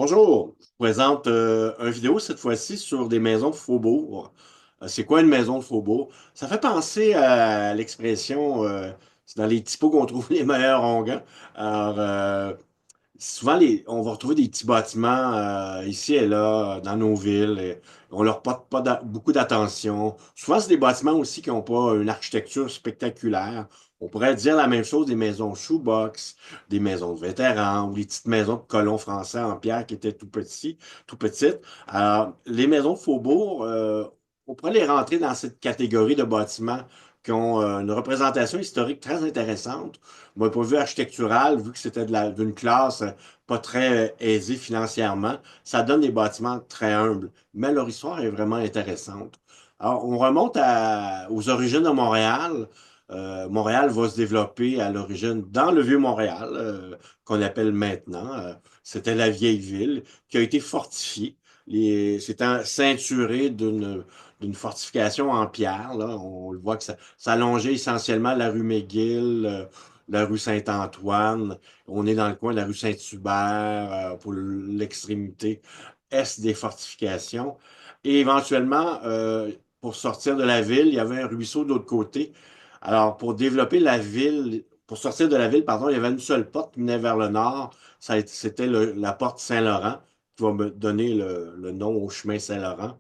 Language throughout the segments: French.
Bonjour, je vous présente une vidéo cette fois-ci sur des maisons de faubourg. C'est quoi une maison de faubourg? Ça fait penser à l'expression, c'est dans les typos qu'on trouve les meilleurs onguents. Alors, souvent, on va retrouver des petits bâtiments ici et là dans nos villes. Et on leur porte pas beaucoup d'attention. Souvent, c'est des bâtiments aussi qui n'ont pas une architecture spectaculaire. On pourrait dire la même chose des maisons shoebox, des maisons de vétérans ou les petites maisons de colons français en pierre qui étaient tout petits, tout petites. Alors, les maisons de faubourg, on pourrait les rentrer dans cette catégorie de bâtiments qui ont une représentation historique très intéressante. Moi, point de vue architectural, vu que c'était d'une classe pas très aisée financièrement, ça donne des bâtiments très humbles. Mais leur histoire est vraiment intéressante. Alors, on remonte aux origines de Montréal. Montréal va se développer à l'origine dans le Vieux-Montréal, qu'on appelle maintenant. C'était la vieille ville qui a été fortifiée. C'était ceinturé d'une fortification en pierre. Là. On le voit que ça longeait essentiellement la rue McGill, la rue Saint-Antoine. On est dans le coin de la rue Saint-Hubert pour l'extrémité est des fortifications. Et éventuellement, pour sortir de la ville, il y avait un ruisseau de l'autre côté. Alors, pour développer la ville, pour sortir de la ville, pardon, il y avait une seule porte qui menait vers le nord. C'était la porte Saint-Laurent, qui va me donner le nom au chemin Saint-Laurent,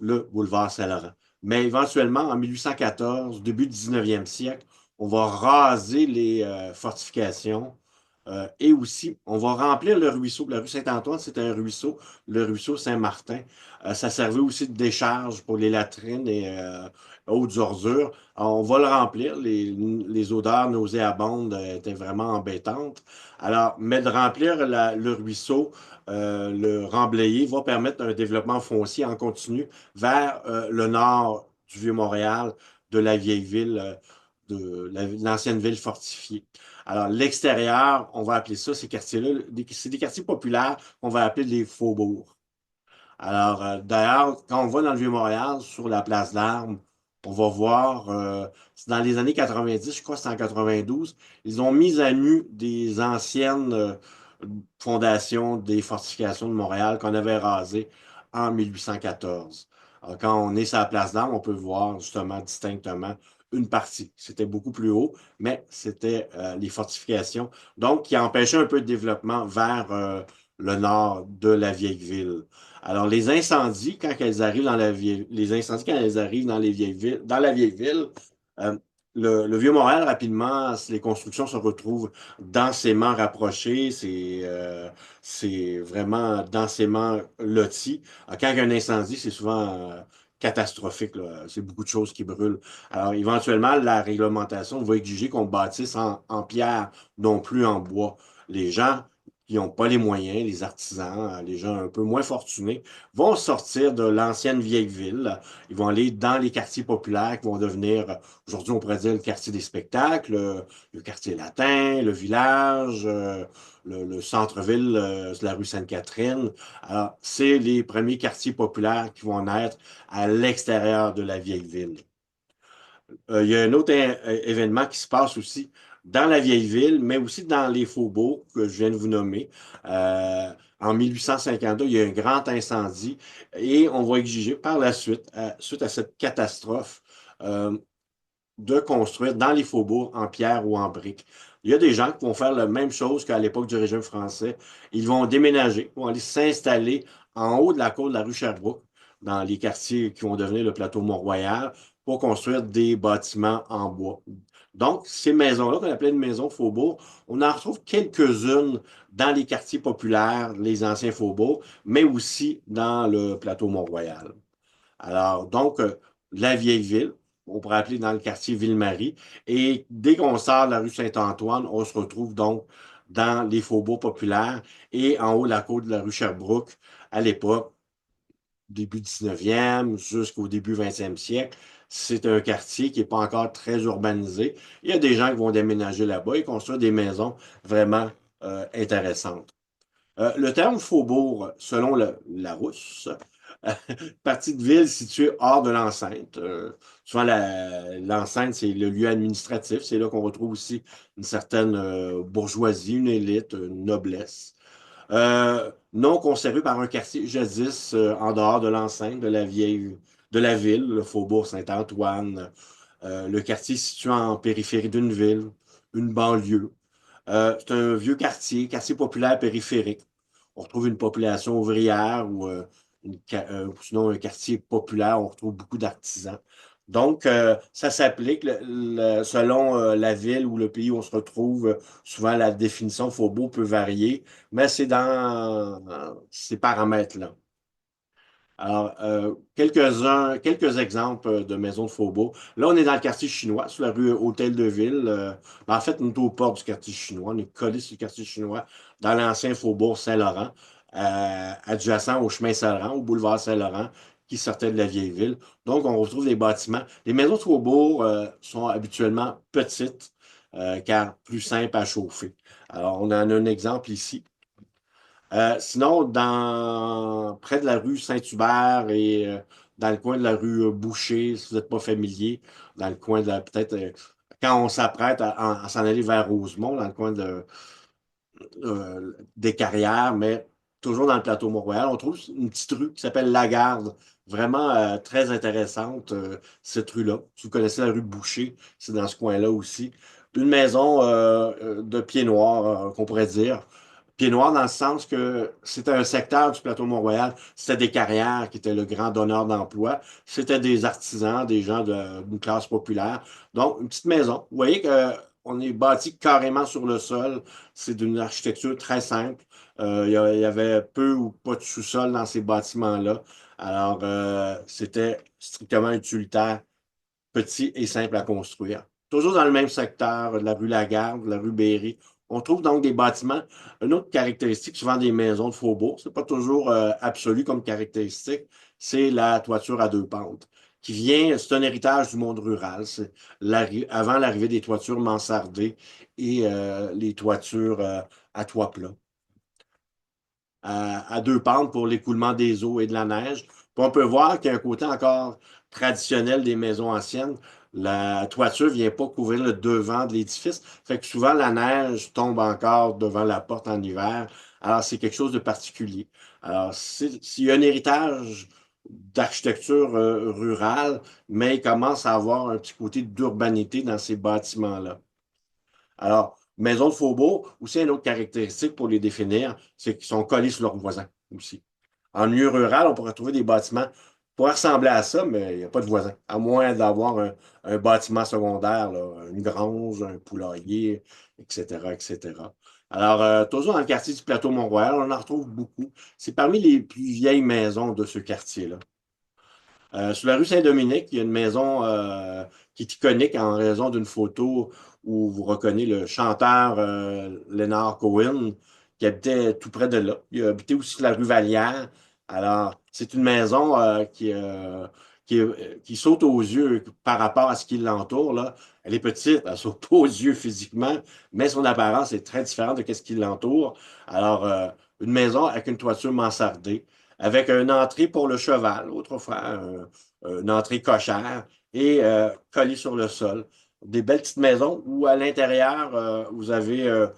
le boulevard Saint-Laurent. Mais éventuellement, en 1814, début du 19e siècle, on va raser les fortifications et aussi, on va remplir le ruisseau. La rue Saint-Antoine, c'était un ruisseau, le ruisseau Saint-Martin. Ça servait aussi de décharge pour les latrines et autres ordures. Alors, on va le remplir. Les odeurs nauséabondes étaient vraiment embêtantes. Alors, mais de remplir le ruisseau, le remblayer, va permettre un développement foncier en continu vers le nord du Vieux-Montréal, de la vieille ville, l'ancienne ville fortifiée. Alors, l'extérieur, on va appeler ça, ces quartiers-là, c'est des quartiers populaires qu'on va appeler les faubourgs. Alors, d'ailleurs, quand on va dans le Vieux-Montréal, sur la place d'Armes, on va voir, c'est dans les années 90, je crois que c'est en 92, ils ont mis à nu des anciennes fondations des fortifications de Montréal qu'on avait rasées en 1814. Alors, quand on est sur la place d'Armes, on peut voir justement distinctement une partie. C'était beaucoup plus haut, mais c'était les fortifications, donc qui empêchaient un peu de développement vers le nord de la vieille ville. Alors, les incendies, quand elles arrivent dans les incendies, quand elles arrivent dans les vieilles villes, dans la vieille ville, euh, le Vieux-Montréal, rapidement, les constructions se retrouvent densément rapprochées, c'est vraiment densément loti. Quand il y a un incendie, c'est souvent catastrophique, là. C'est beaucoup de choses qui brûlent. Alors, éventuellement, la réglementation va exiger qu'on bâtisse en pierre, non plus en bois. Les gens qui n'ont pas les moyens, les artisans, les gens un peu moins fortunés, vont sortir de l'ancienne vieille ville. Ils vont aller dans les quartiers populaires qui vont devenir, aujourd'hui on pourrait dire le quartier des spectacles, le quartier latin, le village, le centre-ville, c'est la rue Sainte-Catherine. Alors, c'est les premiers quartiers populaires qui vont naître à l'extérieur de la vieille ville. Il y a un autre événement qui se passe aussi dans la vieille ville, mais aussi dans les faubourgs que je viens de vous nommer. En 1852, il y a un grand incendie et on va exiger par la suite, suite à cette catastrophe, euh, de construire dans les faubourgs en pierre ou en briques. Il y a des gens qui vont faire la même chose qu'à l'époque du régime français. Ils vont déménager, vont aller s'installer en haut de la côte de la rue Sherbrooke, dans les quartiers qui vont devenir le plateau Mont-Royal, pour construire des bâtiments en bois. Donc, ces maisons-là, qu'on appelait une maison faubourg, on en retrouve quelques-unes dans les quartiers populaires, les anciens faubourgs, mais aussi dans le plateau Mont-Royal. Alors, donc, la vieille ville, on pourrait appeler dans le quartier Ville-Marie. Et dès qu'on sort de la rue Saint-Antoine, on se retrouve donc dans les faubourgs populaires et en haut de la côte de la rue Sherbrooke, à l'époque, début 19e jusqu'au début 20e siècle. C'est un quartier qui n'est pas encore très urbanisé. Il y a des gens qui vont déménager là-bas et construire des maisons vraiment intéressantes. Le terme faubourg, selon le Larousse, partie de ville située hors de l'enceinte. Souvent, l'enceinte, c'est le lieu administratif. C'est là qu'on retrouve aussi une certaine bourgeoisie, une élite, une noblesse. Non conservé par un quartier jadis en dehors de l'enceinte de la ville, le faubourg Saint-Antoine, le quartier situé en périphérie d'une ville, une banlieue. C'est un vieux quartier, quartier populaire périphérique. On retrouve une population ouvrière ou ou sinon un quartier populaire, on retrouve beaucoup d'artisans. Donc, ça s'applique selon la ville ou le pays où on se retrouve. Souvent, la définition faubourg peut varier, mais c'est dans ces paramètres-là. Alors, quelques exemples de maisons de faubourg. Là, on est dans le quartier chinois, sur la rue Hôtel de Ville. En fait, on est au port du quartier chinois. On est collé sur le quartier chinois, dans l'ancien faubourg Saint-Laurent, adjacent au chemin Saint-Laurent, au boulevard Saint-Laurent, qui sortait de la vieille ville. Donc, on retrouve des bâtiments. Les maisons de faubourg sont habituellement petites, car plus simples à chauffer. Alors, on en a un exemple ici. Sinon, près de la rue Saint-Hubert et dans le coin de la rue Boucher, si vous n'êtes pas familier, dans le coin de peut-être quand on s'apprête à s'en aller vers Rosemont, dans le coin des Carrières, mais toujours dans le plateau Mont-Royal, on trouve une petite rue qui s'appelle Lagarde, vraiment très intéressante, cette rue-là. Si vous connaissez la rue Boucher, c'est dans ce coin-là aussi. Une maison de pied noir, qu'on pourrait dire. Pied noir dans le sens que c'était un secteur du plateau Mont-Royal, c'était des carrières qui étaient le grand donneur d'emploi, c'était des artisans, des gens d'une classe populaire. Donc, une petite maison. Vous voyez qu'on est bâti carrément sur le sol. C'est d'une architecture très simple. Il y avait peu ou pas de sous-sol dans ces bâtiments-là. Alors, c'était strictement utilitaire, petit et simple à construire. Toujours dans le même secteur, de la rue Lagarde, de la rue Berry. On trouve donc des bâtiments. Une autre caractéristique, souvent des maisons de faubourg, c'est pas toujours absolu comme caractéristique, c'est la toiture à deux pentes, qui vient, c'est un héritage du monde rural. C'est avant l'arrivée des toitures mansardées et les toitures à toit plat à deux pentes pour l'écoulement des eaux et de la neige. Puis on peut voir qu'il y a un côté encore traditionnel des maisons anciennes. La toiture ne vient pas couvrir le devant de l'édifice. Fait que souvent, la neige tombe encore devant la porte en hiver. Alors, c'est quelque chose de particulier. Alors, s'il y a un héritage d'architecture rurale, mais il commence à avoir un petit côté d'urbanité dans ces bâtiments-là. Alors, maison de faubourg, aussi une autre caractéristique pour les définir, c'est qu'ils sont collés sur leurs voisins aussi. En milieu rural, on pourrait trouver des bâtiments qui pourraient ressembler à ça, mais il n'y a pas de voisins, à moins d'avoir un bâtiment secondaire, là, une grange, un poulailler, etc., etc. Alors, toujours dans le quartier du plateau Mont-Royal, on en retrouve beaucoup. C'est parmi les plus vieilles maisons de ce quartier-là. Sur la rue Saint-Dominique, il y a une maison qui est iconique en raison d'une photo où vous reconnaissez le chanteur Leonard Cohen qui habitait tout près de là. Il habitait aussi sur la rue Vallière. Alors, c'est une maison qui saute aux yeux par rapport à ce qui l'entoure, là. Elle est petite, elle saute pas aux yeux physiquement, mais son apparence est très différente de ce qui l'entoure. Alors, une maison avec une toiture mansardée avec une entrée pour le cheval, autrefois, une entrée cochère, et collée sur le sol. Des belles petites maisons où à l'intérieur, vous avez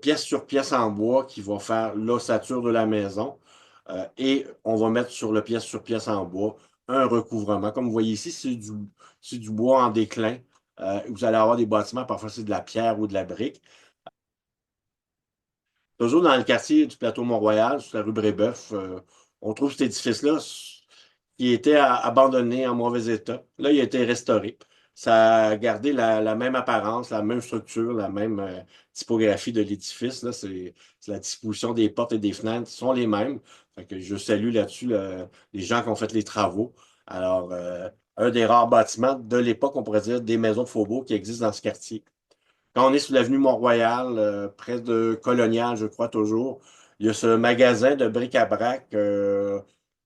pièce sur pièce en bois qui va faire l'ossature de la maison. Et on va mettre sur le pièce sur pièce en bois un recouvrement. Comme vous voyez ici, c'est du bois en déclin. Vous allez avoir des bâtiments, parfois c'est de la pierre ou de la brique. Toujours dans le quartier du plateau Mont-Royal, sur la rue Brébeuf, on trouve cet édifice-là qui était abandonné en mauvais état. Là, il a été restauré. Ça a gardé la même apparence, la même structure, la même typographie de l'édifice. Là, c'est la disposition des portes et des fenêtres sont les mêmes. Fait que je salue là-dessus les gens qui ont fait les travaux. Alors, un des rares bâtiments de l'époque, on pourrait dire, des maisons de faubourg qui existent dans ce quartier. Quand on est sur l'avenue Mont-Royal, près de Colonial, je crois toujours, il y a ce magasin de bric-à-brac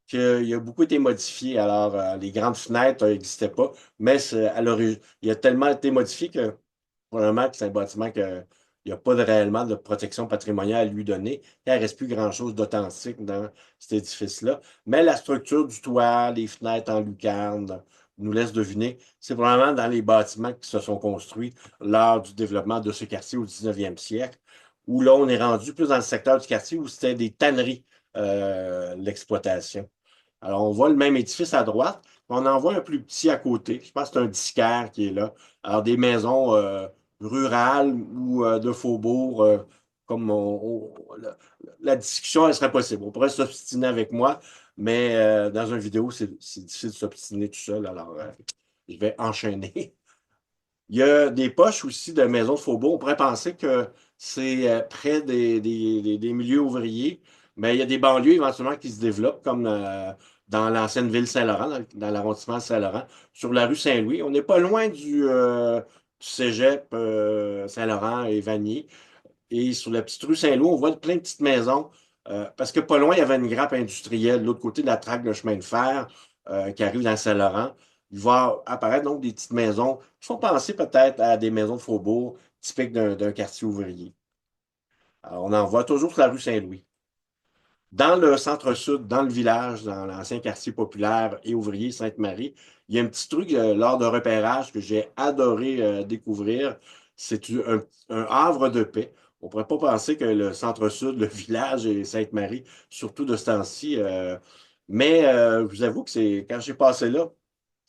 qui a beaucoup été modifié. Alors, les grandes fenêtres n'existaient pas, mais à l'origine, il a tellement été modifié que probablement que c'est un bâtiment qu'il n'y a pas réellement de protection patrimoniale à lui donner. Il ne reste plus grand-chose d'authentique dans cet édifice-là. Mais la structure du toit, les fenêtres en lucarne, nous laisse deviner. C'est probablement dans les bâtiments qui se sont construits lors du développement de ce quartier au 19e siècle. où là, on est rendu plus dans le secteur du quartier où c'était des tanneries, l'exploitation. Alors, on voit le même édifice à droite, mais on en voit un plus petit à côté. Je pense que c'est un disquaire qui est là. Alors, des maisons rurales ou de faubourg, comme la discussion, elle serait possible. On pourrait s'obstiner avec moi, mais dans une vidéo, c'est difficile de s'obstiner tout seul. Alors, je vais enchaîner. Il y a des poches aussi de maisons de faubourg. On pourrait penser que c'est près des milieux ouvriers, mais il y a des banlieues éventuellement qui se développent, comme dans l'ancienne ville Saint-Laurent, dans l'arrondissement Saint-Laurent, sur la rue Saint-Louis. On n'est pas loin du cégep Saint-Laurent et Vanier. Et sur la petite rue Saint-Loup, on voit plein de petites maisons, parce que pas loin, il y avait une grappe industrielle, de l'autre côté de la traque de chemin de fer qui arrive dans Saint-Laurent. Il va apparaître donc des petites maisons qui font penser peut-être à des maisons de faubourg typiques d'un quartier ouvrier. Alors, on en voit toujours sur la rue Saint-Louis. Dans le centre-sud, dans le village, dans l'ancien quartier populaire et ouvrier Sainte-Marie, il y a un petit truc lors de repérage que j'ai adoré découvrir. C'est un havre de paix. On ne pourrait pas penser que le centre-sud, le village et Sainte-Marie, surtout de ce temps-ci. Mais je vous avoue que quand j'ai passé là,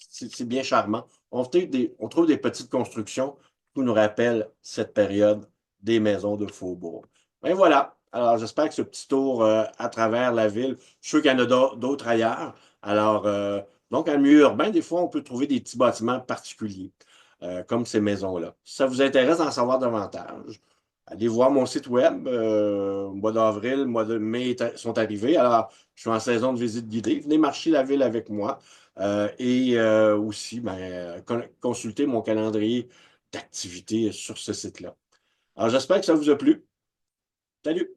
c'est bien charmant. On trouve des petites constructions qui nous rappellent cette période des maisons de faubourg. Et voilà. Alors, j'espère que ce petit tour à travers la ville, je suis sûr qu'il y en a d'autres ailleurs. Alors, donc, en milieu urbain, des fois, on peut trouver des petits bâtiments particuliers, comme ces maisons-là. Si ça vous intéresse d'en savoir davantage, allez voir mon site web. Mois d'avril, mois de mai sont arrivés. Alors, je suis en saison de visite guidée. Venez marcher la ville avec moi. Et aussi, ben, consulter mon calendrier d'activités sur ce site-là. Alors, j'espère que ça vous a plu. Salut!